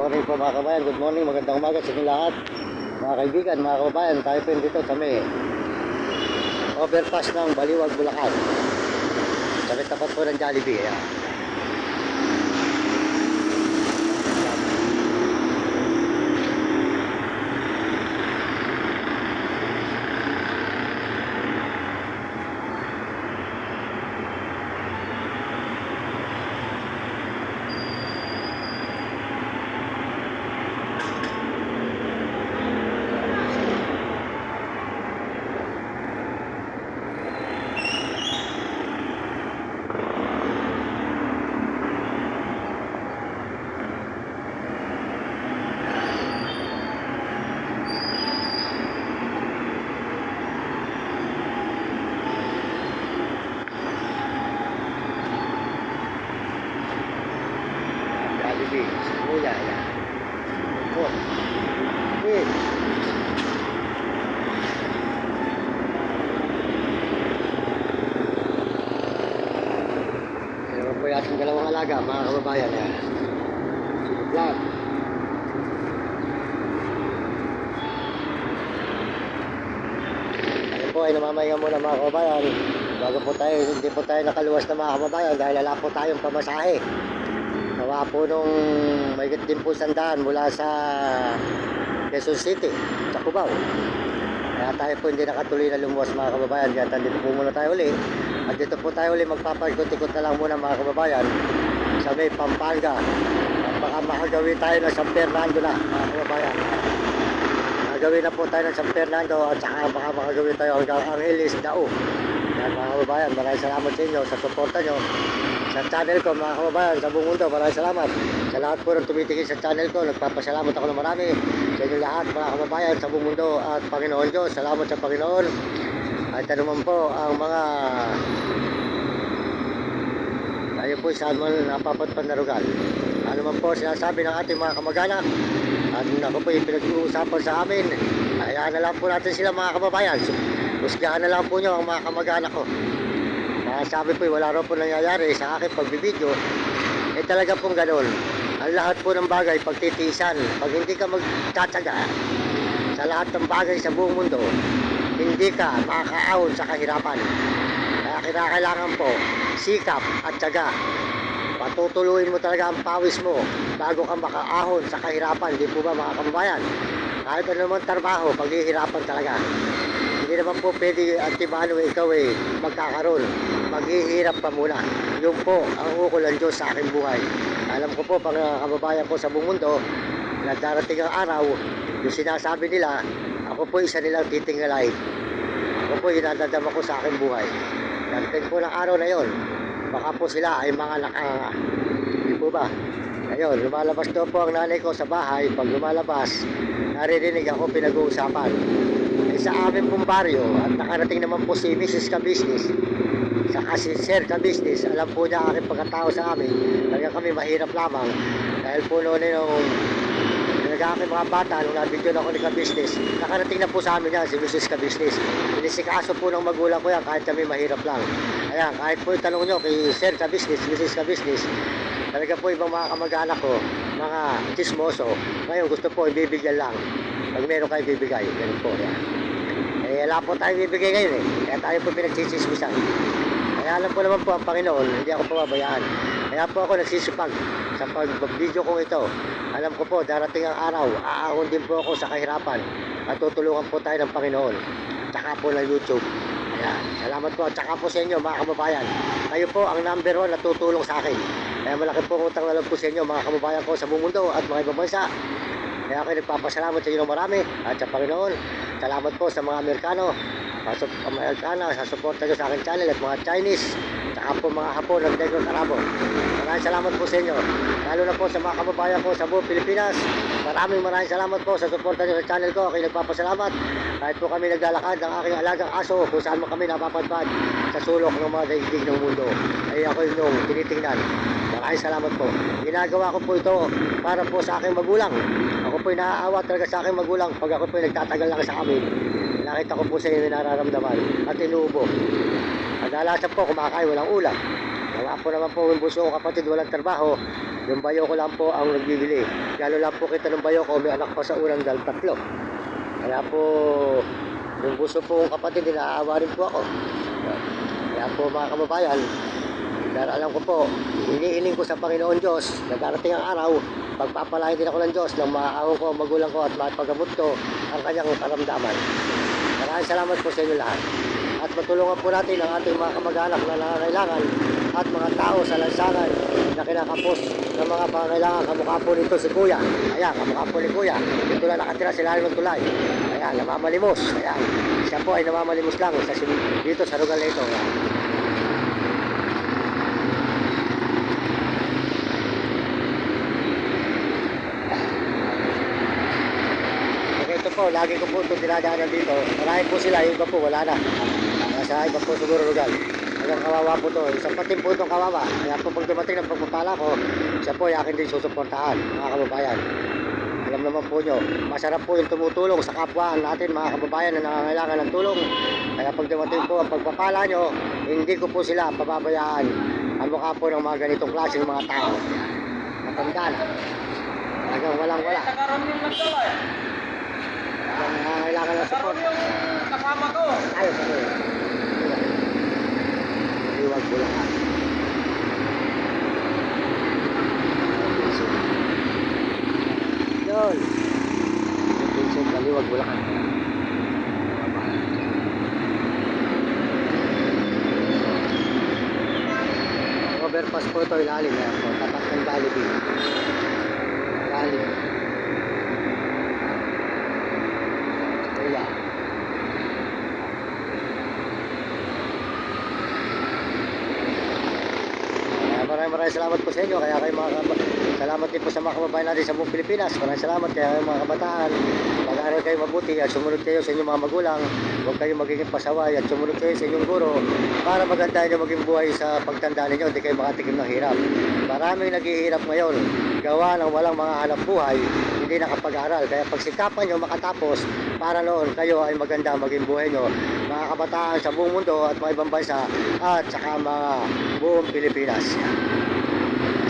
morning po mga kabayan. Good morning, magandang umaga sa inyo lahat. Mga kaibigan, mga kabayan, tayo po dito sa may overpass ng Baliwag, Bulacan. Sa may tapat po ng Jollibee. Ayan. Sibuya, ayan. Po. Wait. Ayan po yung ating dalawang alaga, mga kababayan. Ayan. Vlog. Ayan po ay namamahinga muna mga kababayan. Bago po tayo, hindi po tayo nakaluwas na mga kababayan dahil wala po tayong pamasahe. Gawa po nung may din po sandaan mula sa Quezon City, sa Cubao. Kaya tayo po hindi nakatuloy na lumuwas mga kababayan. Kaya dito po muna tayo uli. At dito po tayo uli magpapagkot-ikot na lang muna mga kababayan sa may Pampanga. At baka makagawin tayo ng San Fernando na mga kababayan. Magagawin na po tayo ng San Fernando at saka baka makagawin tayo hanggang Angeles, Dao. Yan mga kababayan, maraming salamat sa inyo sa suporta nyo sa channel ko mga kababayan sa buong mundo. Maraming salamat sa lahat po ng tumitingin sa channel ko. Nagpapasalamat ako ng marami sa inyo lahat mga kababayan sa buong mundo at Panginoon Diyos. Salamat sa Panginoon. At ano man po ang mga tayo po saan man napapatpan na rugal. Ano man po sinasabi ng ating mga kamag-anak at ako po yung pinag-uusapan sa amin, hayaan na lang po natin sila mga kababayan. Husgahan na lang po nyo ang mga kamag-anak ko. Sabi po wala rin po nangyayari sa akin pagbibideo. Talaga pong ganoon. Ang lahat po ng bagay pagtitiisan. Pag hindi ka magtatsaga sa lahat ng bagay sa buong mundo, hindi ka makakaahon sa kahirapan. Kaya kinakailangan po sikap at tsaga. Patutuluin mo talaga ang pawis mo bago ka makaahon sa kahirapan. Di po ba mga kababayan? Kahit ano naman trabaho, paghihirapan talaga. Hindi naman po pwede at tibano ikaw magkakaroon. Maghihirap pa muna. Yun po ang ukol ng Diyos sa aking buhay. Alam ko po pang kababayan ko sa buong mundo na darating ang araw, yung sinasabi nila, ako po isa nilang titingalain. Ako po inadadama ko sa aking buhay. Darating po ng araw na yon, baka po sila ay mga nakanganga. Hindi po ba? Ayun, lumalabas daw po ang nanay ko sa bahay. Pag lumalabas, naririnig ako pinag-uusapan. Sa amin pong baryo at nakarating naman po si Mrs. Ka-Business saka si Sir Ka-Business, alam po niya aking pagkatao sa amin. Talaga kami mahirap lamang dahil po noon nung nag-aking mga bata nung nabidyo na ako ni Ka-Business, nakarating na po sa amin yan si Mrs. Ka-Business. Pinisikaso po ng magulang ko yan kahit kami mahirap lang. Ayan, kahit po itanong nyo kay Sir Ka-Business, Mrs. Ka-Business, talaga po ibang mga kamag-anak ko, mga chismoso, ngayon gusto po ibibigyan lang pag meron kayo bibigay. Ganun po yan. Wala po tayo bibigay ngayon kaya tayo po pinagsisismisan. Kaya alam po naman po ang Panginoon, hindi ako pababayaan. Kaya po ako nagsisipag sa pag-video kong ito. Alam ko po, darating ang araw, aahon din po ako sa kahirapan at tutulungan po tayo ng Panginoon. Tsaka po ng YouTube. Kaya salamat po. Tsaka po sa inyo mga kababayan. Kayo po ang number 1 na tutulong sa akin. Kaya malaki po utang na lang po sa inyo mga kababayan ko sa buong mundo at mga ibang bansa. Kaya ako nagpapasalamat sa inyo ng marami at sa Panginoon. Salamat po sa mga Amerikano, sa suporta nyo sa aking channel at mga Chinese, saka po mga Hapon at Negros Arabo. Maraming salamat po sa inyo. Lalo na po sa mga kababayan ko sa buong Pilipinas. Maraming salamat po sa suporta nyo sa channel ko. Ako'y nagpapasalamat. Kahit po kami naglalakad ng aking alagang aso kung saan mo kami napapadpad sa sulok ng mga daigdig ng mundo, ay ako yung tinitingnan. Maraming salamat po. Ginagawa ko po ito para po sa aking magulang. Ako po naaawa talaga sa aking magulang pag ako po nagtatagal lang sa amin. Nakita ko po sa inyo nararamdaman at inuubo. Kadalasan po kumakain walang ulam. Gawa po naman po yung buso ko kapatid walang trabaho. Yung bayo ko lang po ang nagbibili. Gano'n lang po kita ng bayo ko, may anak pa sa unang dal, 3. Kaya po, yung gusto pong kapatid, inaawa rin po ako. Kaya po mga kababayan, dahil alam ko po, iniiling ko sa Panginoon Diyos na darating ang araw, pagpapalain din ako ng Diyos ng maaawang ko, magulang ko at mapagabot ko ang kanyang karamdaman. Maraming salamat po sa inyo lahat. At matulungan po natin ang ating mga kamag-anak na nangangailangan at mga tao sa lansangan na kinakapos ng mga pangangailangan. Kamukha po nito si Kuya. Ayan, kamukha po ni Kuya. Dito lang nakatira sa ilalim ng tulay. Ayan, namamalimos. Ayan, siya po ay namamalimos lang dito sa lugar na ito. Ayan. Ito po, lagi ko po ito dinadaanan dito. Marami po sila, yung iba po wala na. Nasa iba po siguro lugar. Hanggang kawawa po ito. Isang patin po itong kawawa. Kaya po pag dumating ng pagpapala ko, siya po ay akin din susuportahan, mga kababayan. Alam naman po nyo, masarap po yung tumutulong sa kapwa natin, mga kababayan na nangangailangan ng tulong. Kaya pag dumating po ang pagpapala nyo, hindi ko po sila pababayaan. Ang mukha po ng mga ganitong klaseng mga tao. Matanda na. Hanggang walang-wala. Kailangan ng support. Kasama ko. Ay, Baliwag Bulacan. Yun. Vincent, Baliwag Bulacan. Overpass po ito, ilalim yan po. Tapat ng Jollibee. Ilalim. Maraming salamat po sa inyo. Kaya kayo salamat din po sa mga kababayan natin sa buong Pilipinas. Maraming salamat kaya kayo mga kabataan. Mag-aaral kayo mabuti at sumunod kayo sa inyong mga magulang. Huwag kayong magiging pasaway at sumunod kayo sa inyong guro para maganda nyo maging buhay sa pagtanda ninyo. Hindi kayo makatikim ng hirap. Maraming naghihirap ngayon. Gawa ng walang mga hanap buhay, hindi nakapag-aral. Kaya pagsikapan nyo makatapos para noon kayo ay maganda maging buhay nyo. Mga kabataan sa buong mundo at mga ibang bansa at saka mga buong Pilipinas.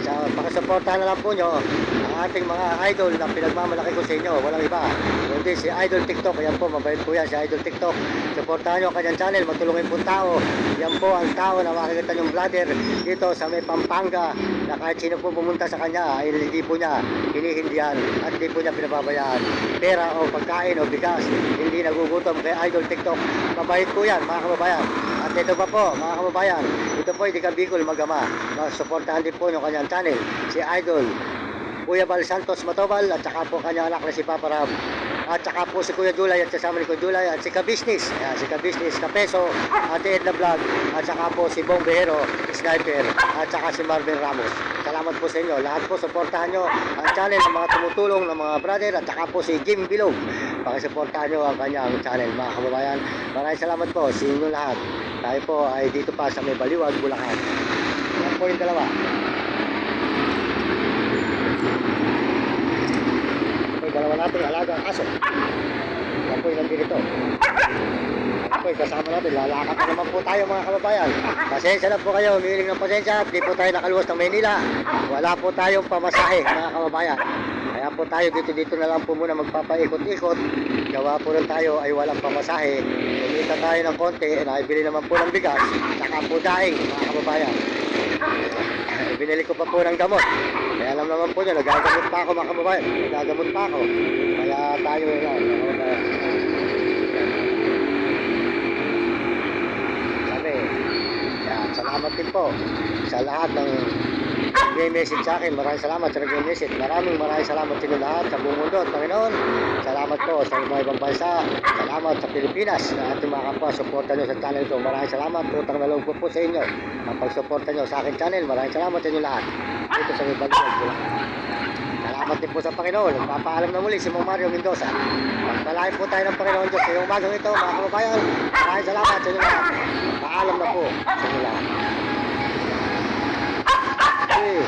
Sa pakisuportahan na lang po nyo ang ating mga idol na pinagmamalaki ko sa inyo. Walang iba kundi si Idol TikTok. Yan po, mabait po yan si Idol TikTok. Suportahan nyo ang kanyang channel, matulungin po tao. Yan po ang tao na makikita yung vlogger dito sa may Pampanga na kahit sino po pumunta sa kanya ay hindi po niya hinihindihan at hindi po niya pinababayaan pera o pagkain o bigas. Hindi nagugutom kay Idol TikTok. Mabait po yan mga kababayan. At ito pa po mga kababayan, ito po hindi ka Bicol Magama. Suportahan din po yung kanyang channel, si Idol Kuya Bal Santos Matobal at saka po kanyang anak na si Papa Rab. At saka po si Kuya Julay at kasama ni Kuya Julay at si Ka-Business. Ayan, si Ka-Business, Kapeso, Ate Edna Vlog at saka po si Bong Behero, Sniper at saka si Marvin Ramos. Salamat po sa inyo. Lahat po suportahan nyo ang channel ng mga tumutulong ng mga brother at saka po si Jim Bilog. Pakisuportahan nyo ang kanyang channel mga kababayan. Maraming salamat po sa inyo lahat. Tayo po ay dito pa sa may Baliwag, Bulacan. Yan po yung dalawa. Dalawa natin alagang aso. Yan po yung nandito. Yan po yung kasama natin. Lalakad na naman po tayo mga kababayan. Pasensya na po kayo. Humihiling ng pasensya. Hindi po tayo nakaluwas ng Maynila. Wala po tayong pamasahe mga kababayan. Kaya po tayo dito na lang po muna magpapaikot-ikot. Gawa po rin tayo ay walang pamasahe. Kumita tayo ng konti. Nakibili naman po ng bigas. Saka po daing mga kababayan. Binili ko pa po ng gamot. Kaya alam naman po nyo, nagagamot pa ako mga kababayan. Nagagamot pa ako. Kaya tayo yan. Sabi, yan, salamat din po sa lahat ng nag-message sa akin. Maraming salamat sa nag-message. Maraming salamat sa inyo lahat sa buong mundo at Panginoon. Salamat po sa mga ibang bansa. Salamat sa Pilipinas na ating mga kapwa. Suporta nyo sa channel ko. Maraming salamat. Utang na loob po sa inyo. Ang pagsuporta nyo sa akin channel. Maraming salamat sa inyo lahat. Dito sa may Baliwag. Salamat din po sa Panginoon. Nagpapaalam na muli si Mong Mario Mendoza. Magpalain po tayo ng Panginoon Diyos. Ngayong umagang ito mga kababayan. Maraming salamat sa inyo lahat. Paalam na po sa inyo lahat. Okay.